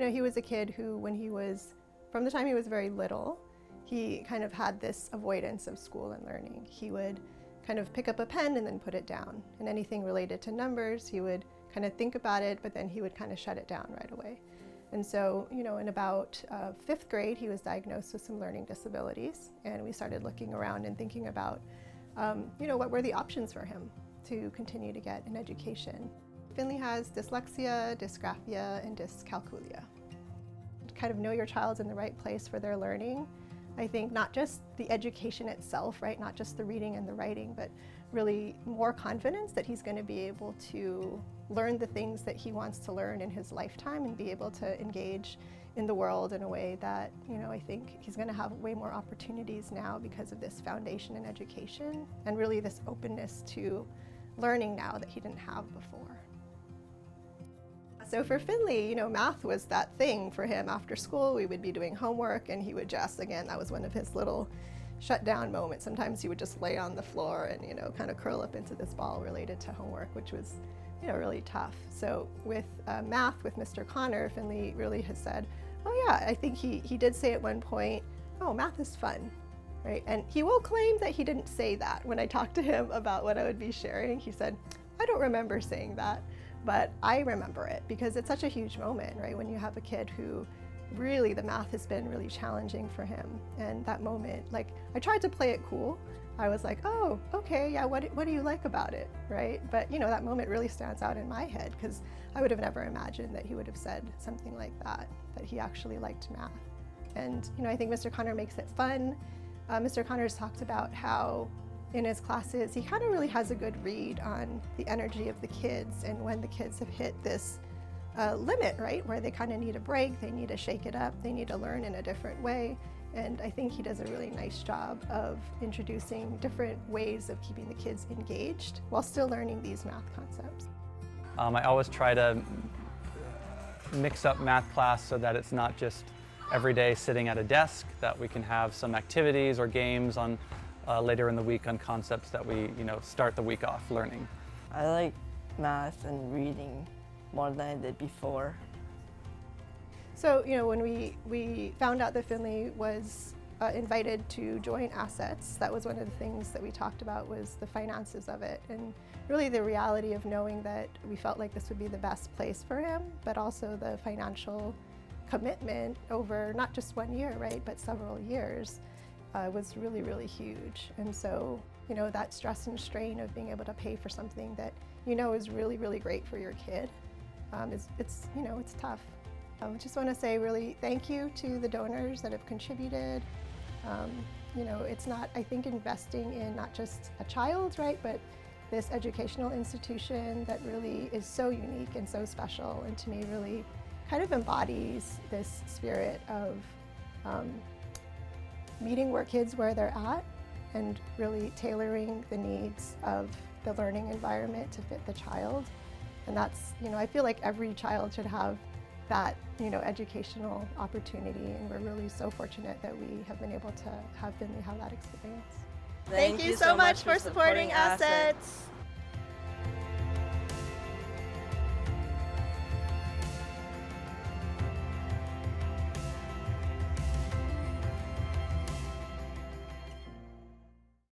know, he was a kid who, from the time he was very little, he kind of had this avoidance of school and learning. He would kind of pick up a pen and then put it down. And anything related to numbers, he would kind of think about it, but then he would kind of shut it down right away. And so, you know, in about 5th grade, he was diagnosed with some learning disabilities. And we started looking around and thinking about, you know, what were the options for him to continue to get an education. Finley has dyslexia, dysgraphia, and dyscalculia. To kind of know your child's in the right place for their learning. I think not just the education itself, right? Not just the reading and the writing, but really more confidence that he's going to be able to learn the things that he wants to learn in his lifetime and be able to engage in the world in a way that, you know, I think he's going to have way more opportunities now because of this foundation in education and really this openness to learning now that he didn't have before. So for Finley, you know, math was that thing for him. After school, we would be doing homework and he would just, again, that was one of his little shutdown moments. Sometimes he would just lay on the floor and, you know, kind of curl up into this ball related to homework, which was, you know, really tough. So with math, with Mr. Connor, Finley really has said, oh yeah, I think he did say at one point, oh, math is fun, right? And he will claim that he didn't say that. When I talked to him about what I would be sharing, he said, I don't remember saying that. But I remember it because it's such a huge moment, right? When you have a kid who really, the math has been really challenging for him. And that moment, like, I tried to play it cool. I was like, oh, okay, yeah, what do you like about it, right? But, you know, that moment really stands out in my head because I would have never imagined that he would have said something like that he actually liked math. And, you know, I think Mr. Connor makes it fun. Mr. Connor's talked about how in his classes, he kind of really has a good read on the energy of the kids and when the kids have hit this limit, right? Where they kind of need a break, they need to shake it up, they need to learn in a different way. And I think he does a really nice job of introducing different ways of keeping the kids engaged while still learning these math concepts. I always try to mix up math class so that it's not just every day sitting at a desk, that we can have some activities or games on later in the week on concepts that we, you know, start the week off learning. I like math and reading more than I did before. So, you know, when we found out that Finley was invited to join Assets, that was one of the things that we talked about was the finances of it and really the reality of knowing that we felt like this would be the best place for him, but also the financial commitment over not just 1 year, right, but several years. Was really, really huge. And so, you know, that stress and strain of being able to pay for something that you know is really, really great for your kid, it's you know, it's tough. I just want to say really thank you to the donors that have contributed. You know, it's not, I think, investing in not just a child, right, but this educational institution that really is so unique and so special, and to me really kind of embodies this spirit of meeting kids where they're at and really tailoring the needs of the learning environment to fit the child. And that's, you know, I feel like every child should have that, you know, educational opportunity, and we're really so fortunate that we have been able to have Finley have that experience. Thank you so much for supporting Assets.